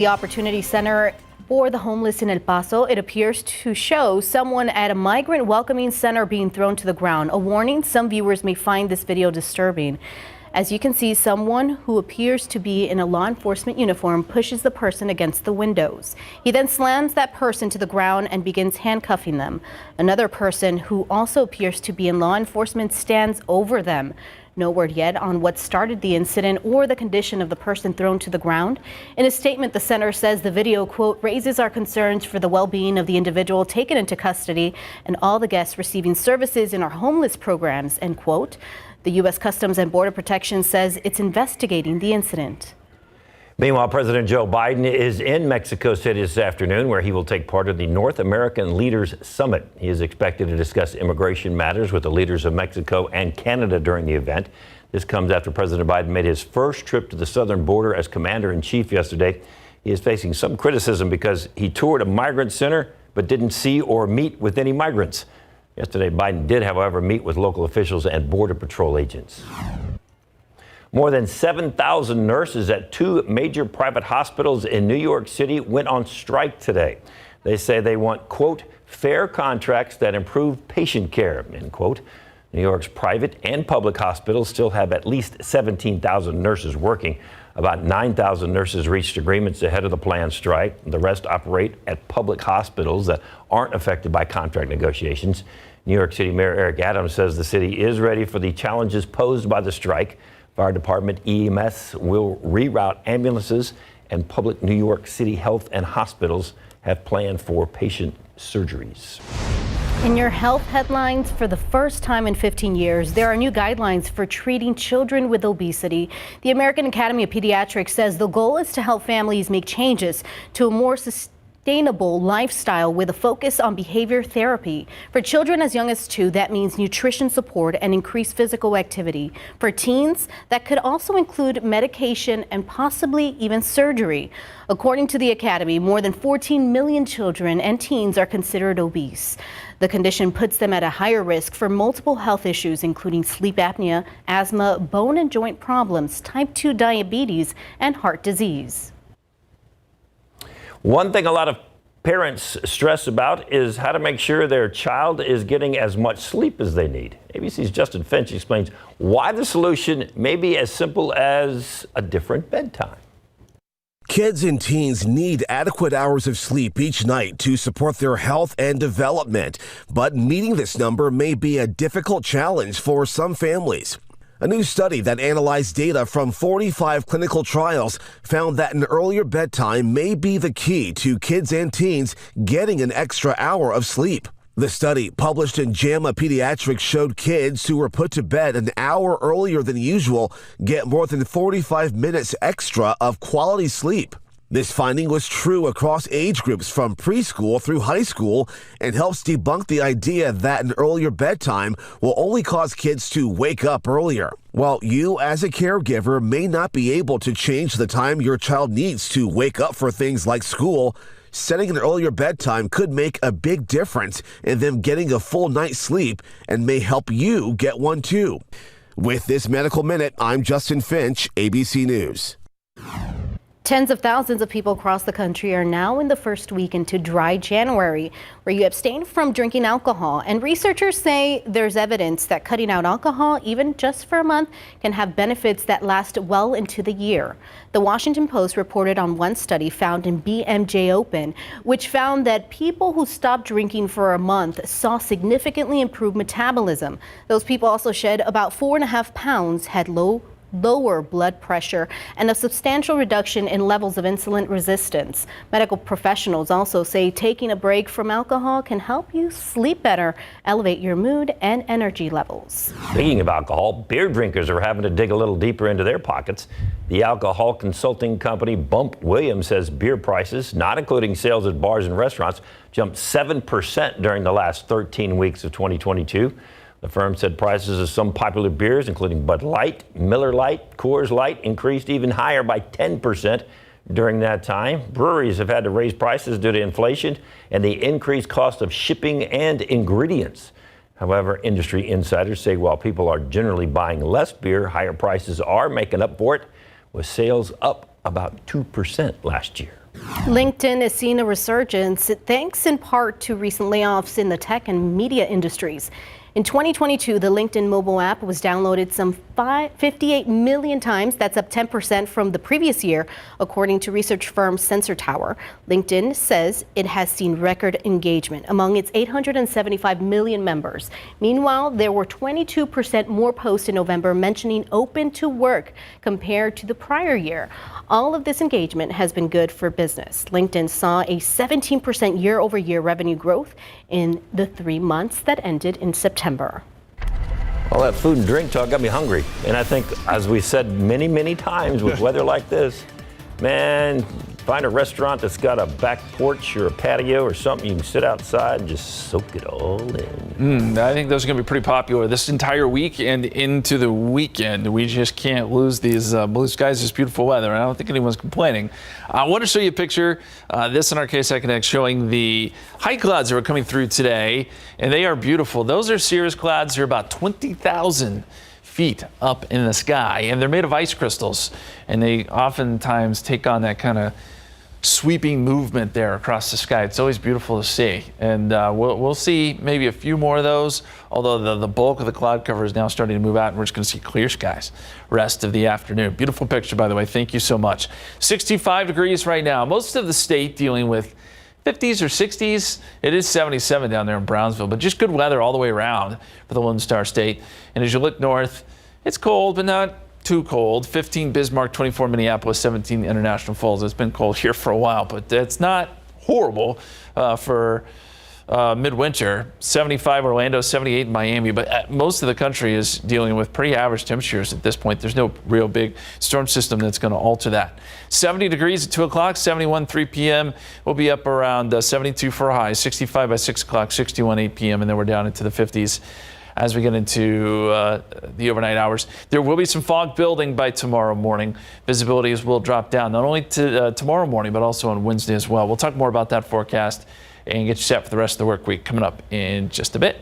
The Opportunity Center for the Homeless in El Paso, it appears to show someone at a migrant welcoming center being thrown to the ground. A warning, some viewers may find this video disturbing. As you can see, someone who appears to be in a law enforcement uniform pushes the person against the windows. He then slams that person to the ground and begins handcuffing them. Another person who also appears to be in law enforcement stands over them. No word yet on what started the incident or the condition of the person thrown to the ground. In a statement, the center says the video, quote, raises our concerns for the well-being of the individual taken into custody and all the guests receiving services in our homeless programs, end quote. The U.S. Customs and Border Protection says it's investigating the incident. Meanwhile, President Joe Biden is in Mexico City this afternoon, where he will take part of the North American Leaders Summit. He is expected to discuss immigration matters with the leaders of Mexico and Canada during the event. This comes after President Biden made his first trip to the southern border as commander-in-chief yesterday. He is facing some criticism because he toured a migrant center but didn't see or meet with any migrants. Yesterday, Biden did, however, meet with local officials and Border Patrol agents. More than 7,000 nurses at two major private hospitals in New York City went on strike today. They say they want, quote, fair contracts that improve patient care, end quote. New York's private and public hospitals still have at least 17,000 nurses working. About 9,000 nurses reached agreements ahead of the planned strike. The rest operate at public hospitals that aren't affected by contract negotiations. New York City Mayor Eric Adams says the city is ready for the challenges posed by the strike. Fire Department EMS will reroute ambulances, and public New York City health and hospitals have planned for patient surgeries. In your health headlines, for the first time in 15 years, there are new guidelines for treating children with obesity. The American Academy of Pediatrics says the goal is to help families make changes to a more sustainable lifestyle with a focus on behavior therapy. For children as young as 2, that means nutrition support and increased physical activity. For teens, that could also include medication and possibly even surgery. According to the Academy, more than 14 million children and teens are considered obese. The condition puts them at a higher risk for multiple health issues, including sleep apnea, asthma, bone and joint problems, type 2 diabetes, and heart disease. One thing a lot of parents stress about is how to make sure their child is getting as much sleep as they need. ABC's Justin Finch explains why the solution may be as simple as a different bedtime. Kids and teens need adequate hours of sleep each night to support their health and development, but meeting this number may be a difficult challenge for some families. A new study that analyzed data from 45 clinical trials found that an earlier bedtime may be the key to kids and teens getting an extra hour of sleep. The study, published in JAMA Pediatrics, showed kids who were put to bed an hour earlier than usual get more than 45 minutes extra of quality sleep. This finding was true across age groups from preschool through high school and helps debunk the idea that an earlier bedtime will only cause kids to wake up earlier. While you as a caregiver may not be able to change the time your child needs to wake up for things like school, setting an earlier bedtime could make a big difference in them getting a full night's sleep and may help you get one too. With this Medical Minute, I'm Justin Finch, ABC News. Tens of thousands of people across the country are now in the first week into dry January, where you abstain from drinking alcohol. And researchers say there's evidence that cutting out alcohol, even just for a month, can have benefits that last well into the year. The Washington Post reported on one study found in BMJ Open, which found that people who stopped drinking for a month saw significantly improved metabolism. Those people also shed about 4.5 pounds, had lower blood pressure, and a substantial reduction in levels of insulin resistance. Medical professionals also say taking a break from alcohol can help you sleep better, elevate your mood and energy levels. Speaking of alcohol, beer drinkers are having to dig a little deeper into their pockets. The alcohol consulting company Bump Williams says beer prices, not including sales at bars and restaurants, jumped 7% during the last 13 weeks of 2022. The firm said prices of some popular beers, including Bud Light, Miller Lite, Coors Light, increased even higher by 10% during that time. Breweries have had to raise prices due to inflation and the increased cost of shipping and ingredients. However, industry insiders say while people are generally buying less beer, higher prices are making up for it, with sales up about 2% last year. LinkedIn is seeing a resurgence thanks in part to recent layoffs in the tech and media industries. In 2022, the LinkedIn mobile app was downloaded some 58 million times. That's up 10% from the previous year, according to research firm Sensor Tower. LinkedIn says it has seen record engagement among its 875 million members. Meanwhile, there were 22% more posts in November mentioning open to work compared to the prior year. All of this engagement has been good for business. LinkedIn saw a 17% year-over-year revenue growth in the 3 months that ended in September. All that food and drink talk got me hungry. And I think, as we said many, many times with weather like this, man, find a restaurant that's got a back porch or a patio or something you can sit outside and just soak it all in. I think those are going to be pretty popular this entire week and into the weekend. We just can't lose these blue skies, this beautiful weather. And I don't think anyone's complaining. I want to show you a picture, this in our KSAT12 showing the high clouds that are coming through today. And they are beautiful. Those are cirrus clouds. They're about 20,000 feet up in the sky, and they're made of ice crystals, and they oftentimes take on that kind of sweeping movement there across the sky. It's always beautiful to see, and we'll see maybe a few more of those, although the bulk of the cloud cover is now starting to move out, and we're just going to see clear skies rest of the afternoon. Beautiful picture, by the way. Thank you so much. 65 degrees right now. Most of the state dealing with 50s or 60s. It is 77 down there in Brownsville, but just good weather all the way around for the Lone Star State. And as you look north, it's cold, but not too cold. 15 Bismarck, 24 Minneapolis, 17 International Falls. It's been cold here for a while, but it's not horrible for midwinter. 75 Orlando, 78 in Miami, but most of the country is dealing with pretty average temperatures at this point. There's no real big storm system that's going to alter that. 70 degrees at 2 o'clock, 71 3 p.m. We'll be up around 72 for a high, 65 by 6 o'clock, 61 8 p.m., and then we're down into the 50s as we get into the overnight hours. There will be some fog building by tomorrow morning. Visibilities will drop down not only to tomorrow morning, but also on Wednesday as well. We'll talk more about that forecast and get you set for the rest of the work week coming up in just a bit.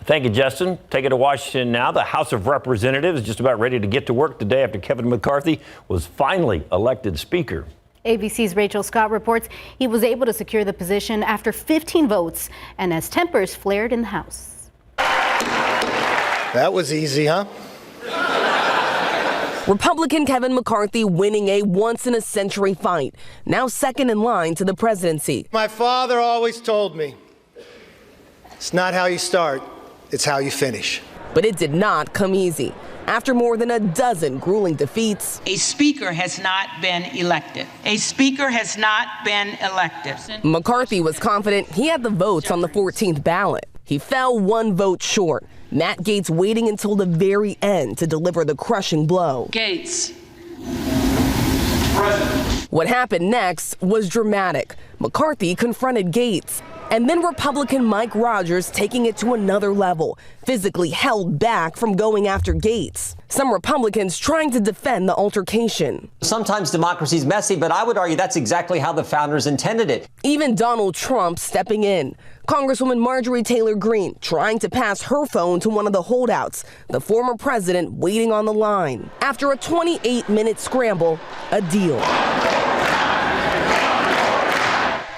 Thank you, Justin. Take it to Washington now. The House of Representatives is just about ready to get to work today after Kevin McCarthy was finally elected Speaker. ABC's Rachel Scott reports he was able to secure the position after 15 votes and as tempers flared in the House. That was easy, huh? Republican Kevin McCarthy winning a once-in-a-century fight, now second in line to the presidency. My father always told me, it's not how you start, it's how you finish. But it did not come easy. After more than a dozen grueling defeats, a speaker has not been elected. A speaker has not been elected. McCarthy was confident he had the votes on the 14th ballot. He fell one vote short. Matt Gaetz waiting until the very end to deliver the crushing blow. Gaetz. What happened next was dramatic. McCarthy confronted Gaetz, and then Republican Mike Rogers taking it to another level, physically held back from going after Gaetz. Some Republicans trying to defend the altercation. Sometimes democracy's messy, but I would argue that's exactly how the founders intended it. Even Donald Trump stepping in. Congresswoman Marjorie Taylor Greene trying to pass her phone to one of the holdouts, the former president waiting on the line. After a 28-minute scramble, a deal.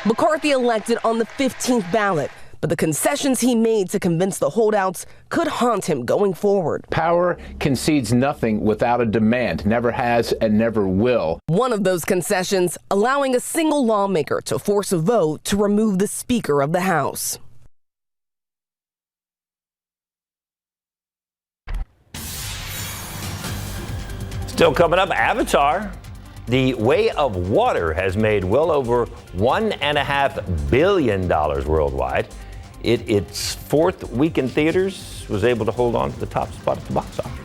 McCarthy elected on the 15th ballot, but the concessions he made to convince the holdouts could haunt him going forward. Power concedes nothing without a demand, never has and never will. One of those concessions, allowing a single lawmaker to force a vote to remove the Speaker of the House. Still coming up, Avatar. The Way of Water has made well over $1.5 billion worldwide. Its fourth week in theaters was able to hold on to the top spot at the box office.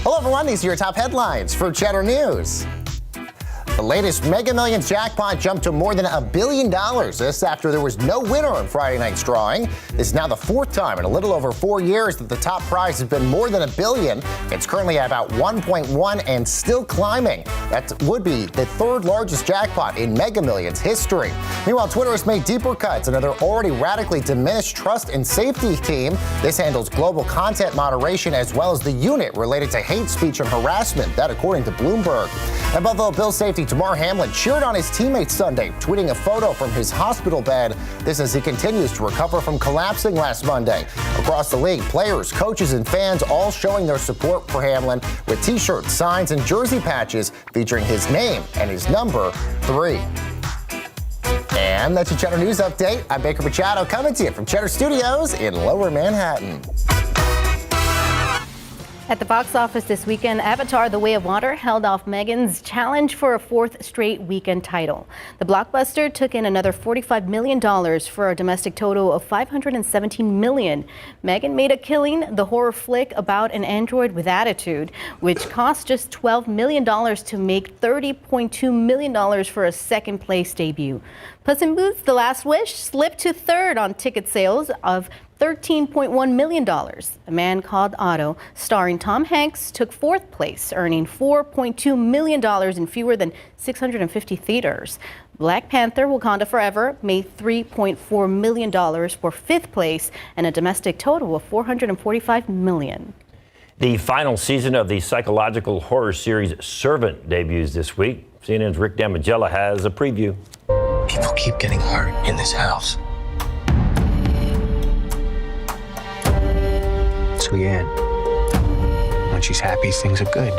Hello everyone, these are your top headlines for Cheddar News. The latest Mega Millions jackpot jumped to more than $1 billion. This after there was no winner on Friday night's drawing. This is now the fourth time in a little over 4 years that the top prize has been more than $1 billion. It's currently at about 1.1 and still climbing. That would be the third largest jackpot in Mega Millions history. Meanwhile, Twitter has made deeper cuts into their already radically diminished trust and safety team. This handles global content moderation as well as the unit related to hate speech and harassment. That according to Bloomberg. And Buffalo Bills safety Damar Hamlin cheered on his teammates Sunday, tweeting a photo from his hospital bed. This as he continues to recover from collapsing last Monday. Across the league, players, coaches, and fans all showing their support for Hamlin with t-shirts, signs, and jersey patches featuring his name and his number 3. And that's your Cheddar News Update. I'm Baker Machado coming to you from Cheddar Studios in Lower Manhattan. At the box office this weekend, Avatar: The Way of Water held off Megan's challenge for a fourth straight weekend title. The blockbuster took in another $45 million for a domestic total of $517 million. Megan made a killing, the horror flick about an android with attitude, which cost just $12 million to make $30.2 million for a second place debut. Puss in Boots: The Last Wish slipped to third on ticket sales of $13.1 million. A Man Called Otto, starring Tom Hanks, took fourth place, earning $4.2 million in fewer than 650 theaters. Black Panther: Wakanda Forever made $3.4 million for fifth place and a domestic total of $445 million. The final season of the psychological horror series Servant debuts this week. CNN's Rick Damigella has a preview. People keep getting hurt in this house. It's Leanne. When she's happy, things are good.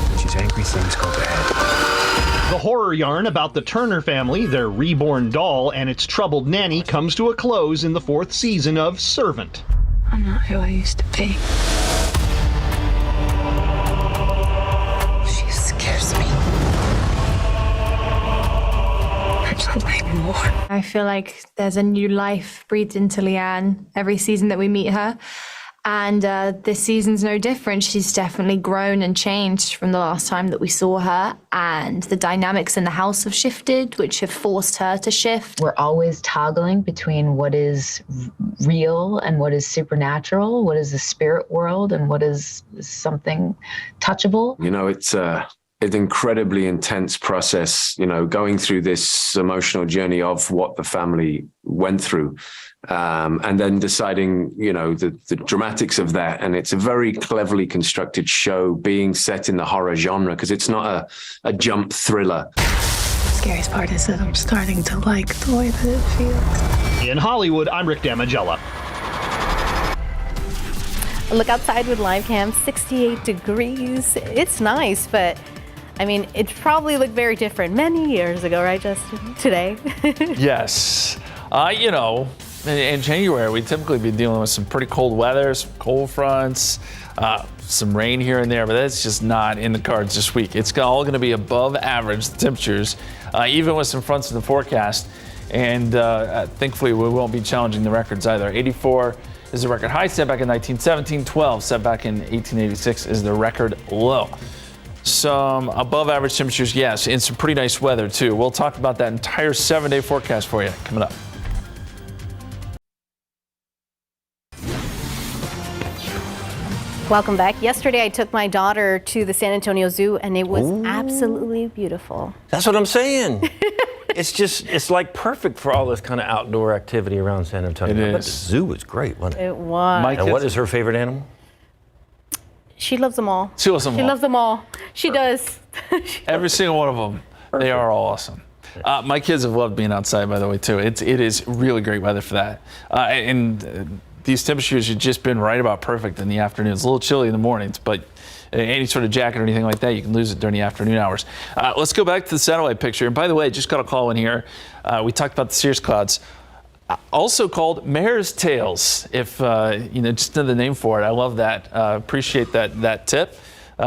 When she's angry, things go bad. The horror yarn about the Turner family, their reborn doll, and its troubled nanny comes to a close in the fourth season of Servant. I'm not who I used to be. She scares me. There's something more. I feel like there's a new life breathed into Leanne every season that we meet her. And this season's no different. She's definitely grown and changed from the last time that we saw her. And the dynamics in the house have shifted, which have forced her to shift. We're always toggling between what is real and what is supernatural, what is the spirit world and what is something touchable. You know, it's an incredibly intense process, you know, going through this emotional journey of what the family went through. And then deciding, you know, the dramatics of that. And it's a very cleverly constructed show being set in the horror genre because it's not a jump thriller. The scariest part is that I'm starting to like the way that it feels. In Hollywood, I'm Rick Damigella. Look outside with live cam, 68 degrees. It's nice, but I mean, it probably looked very different many years ago, right, Justin? Today? Yes. You know, in January, we'd typically be dealing with some pretty cold weather, some cold fronts, some rain here and there, but that's just not in the cards this week. It's all going to be above average temperatures, even with some fronts in the forecast. And thankfully, we won't be challenging the records either. 84 is the record high, set back in 1917. 12, set back in 1886, is the record low. Some above average temperatures, yes, and some pretty nice weather, too. We'll talk about that entire 7-day forecast for you coming up. Welcome back. Yesterday, I took my daughter to the San Antonio Zoo, and it was absolutely beautiful. That's what I'm saying. It's like perfect for all this kind of outdoor activity around San Antonio. It is. But the zoo was great, wasn't it? It was. And what is her favorite animal? She loves them all. She loves them all. She loves them all. She does. Every single one of them. Perfect. They are all awesome. My kids have loved being outside, by the way, too. It is really great weather for that. These temperatures have just been right about perfect in the afternoon. It's a little chilly in the mornings, but any sort of jacket or anything like that, you can lose it during the afternoon hours. Let's go back to the satellite picture. And by the way, just got a call in here. We talked about the cirrus clouds, also called mare's tails. If just know the name for it, I love that. Appreciate that tip.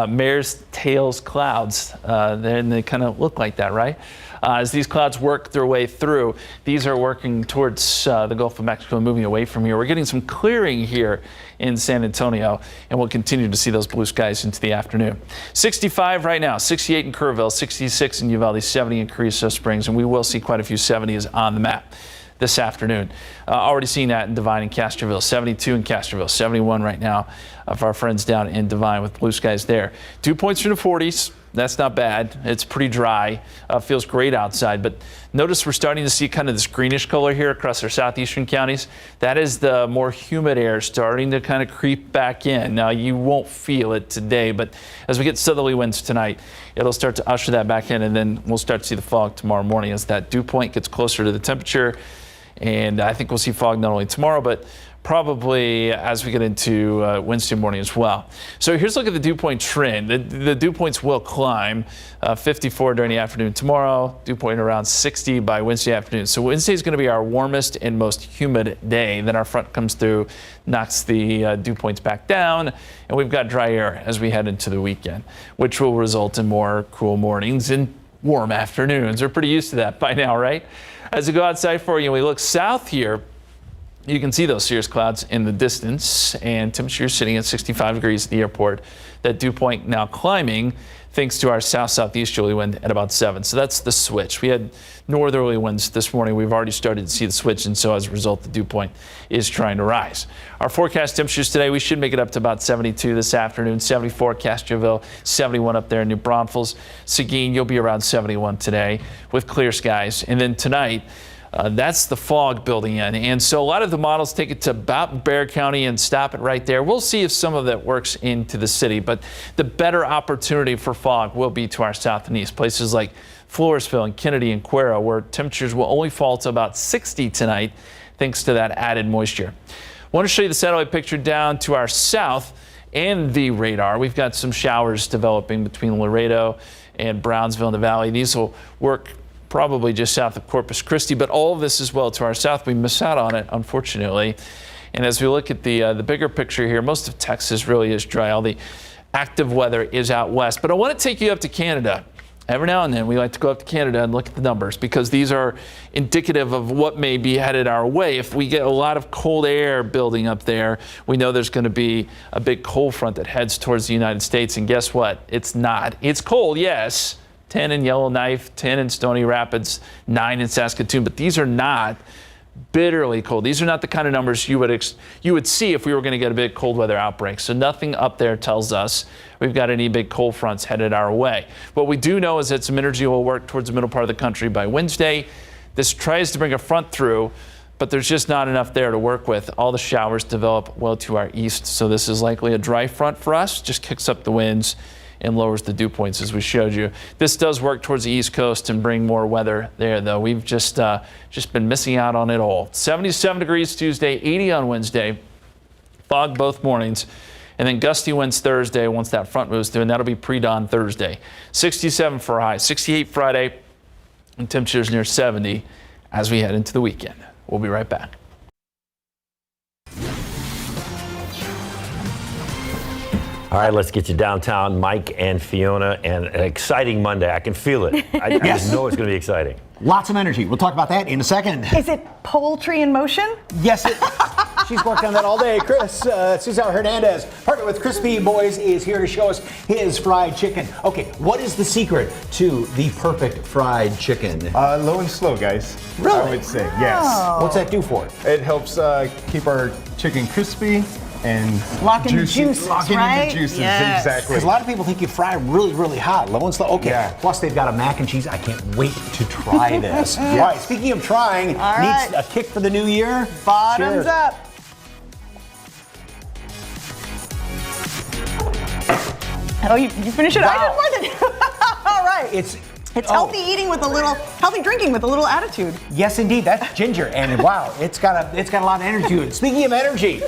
mare's tails clouds. Then they kind of look like that, right? As these clouds work their way through, these are working towards the Gulf of Mexico, moving away from here. We're getting some clearing here in San Antonio, and we'll continue to see those blue skies into the afternoon. 65 right now, 68 in Kerrville, 66 in Uvalde, 70 in Carrizo Springs, and we will see quite a few 70s on the map this afternoon. Already seeing that in Divine and Castroville, 72 in Castroville, 71 right now of our friends down in Divine with blue skies there. Dew points from the 40s. That's not bad. It's pretty dry. Feels great outside, but notice we're starting to see kind of this greenish color here across our southeastern counties. That is the more humid air starting to kind of creep back in. Now, you won't feel it today, but as we get southerly winds tonight, it'll start to usher that back in, and then we'll start to see the fog tomorrow morning as that dew point gets closer to the temperature. And I think we'll see fog not only tomorrow, but probably as we get into Wednesday morning as well. So here's a look at the dew point trend. The dew points will climb 54 during the afternoon tomorrow, dew point around 60 by Wednesday afternoon. So Wednesday is going to be our warmest and most humid day. Then our front comes through, knocks the dew points back down, and we've got dry air as we head into the weekend, which will result in more cool mornings and warm afternoons. We're pretty used to that by now, right? As we go outside for you, and we look south here, you can see those cirrus clouds in the distance, and temperatures sitting at 65 degrees at the airport. That dew point now climbing thanks to our south-southeasterly wind at about 7. So that's the switch. We had northerly winds this morning. We've already started to see the switch, and so as a result, the dew point is trying to rise. Our forecast temperatures today, we should make it up to about 72 this afternoon, 74 Castroville, 71 up there in New Braunfels. Seguin, you'll be around 71 today with clear skies. And then tonight, that's the fog building in. And so a lot of the models take it to about Bexar County and stop it right there. We'll see if some of that works into the city, but the better opportunity for fog will be to our south and east. Places like Floresville and Kennedy and Cuero, where temperatures will only fall to about 60 tonight, thanks to that added moisture. I want to show you the satellite picture down to our south and the radar. We've got some showers developing between Laredo and Brownsville in the valley. These will work probably just south of Corpus Christi, but all of this as well to our south. We miss out on it, unfortunately. And as we look at the bigger picture here, most of Texas really is dry. All the active weather is out west. But I want to take you up to Canada. Every now and then we like to go up to Canada and look at the numbers because these are indicative of what may be headed our way. If we get a lot of cold air building up there, we know there's going to be a big cold front that heads towards the United States. And guess what? It's not. It's cold, yes. 10 in Yellowknife, 10 in Stony Rapids, 9 in Saskatoon, but these are not bitterly cold. These are not the kind of numbers you would see if we were going to get a big cold weather outbreak. So nothing up there tells us we've got any big cold fronts headed our way. What we do know is that some energy will work towards the middle part of the country by Wednesday. This tries to bring a front through, but there's just not enough there to work with. All the showers develop well to our east, so this is likely a dry front for us. Just kicks up the winds and lowers the dew points as we showed you. This does work towards the East Coast and bring more weather there, though. We've just been missing out on it all. 77 degrees Tuesday, 80 on Wednesday. Fog both mornings. And then gusty winds Thursday once that front moves through, and that'll be pre-dawn Thursday. 67 for a high, 68 Friday, and temperatures near 70 as we head into the weekend. We'll be right back. All right, let's get you downtown, Mike and Fiona, and an exciting Monday. I can feel it. I just know it's going to be exciting. Lots of energy. We'll talk about that in a second. Is it poultry in motion? Yes, she's worked on that all day. Cesar Hernandez, partner with Crispy Boys, is here to show us his fried chicken. Okay, what is the secret to the perfect fried chicken? Low and slow, guys. Really? I would say, yes. What's that do for it? It helps keep our chicken crispy and lock in juicy. The juices, lock in right? the juices, yes. Exactly. Because a lot of people think you fry really, really hot, low and slow. Okay, yeah. Plus they've got a mac and cheese. I can't wait to try this. All right, speaking of trying, needs a kick for the new year? Bottoms up. Oh, you finish it? Wow. I didn't want it. All right. It's healthy eating with a little, healthy drinking with a little attitude. Yes, indeed. That's ginger, and wow, it's got a lot of energy to it. Speaking of energy,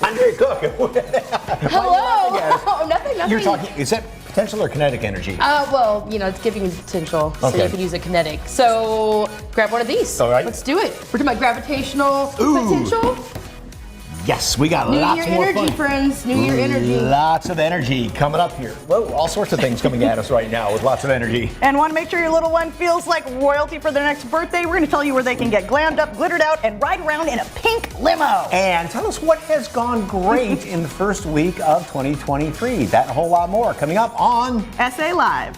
Andrea Cook. Hello. Oh, nothing. You're talking. Is that potential or kinetic energy? Well, it's giving you potential, so you can use a kinetic. So grab one of these. All right. Let's do it. We're doing my gravitational potential. Yes, we got lots more energy, fun. friends. New Year energy. Lots of energy coming up here. Whoa, all sorts of things coming at us right now with lots of energy. And want to make sure your little one feels like royalty for their next birthday? We're going to tell you where they can get glammed up, glittered out, and ride around in a pink limo. And tell us what has gone great in the first week of 2023. That and a whole lot more coming up on SA Live.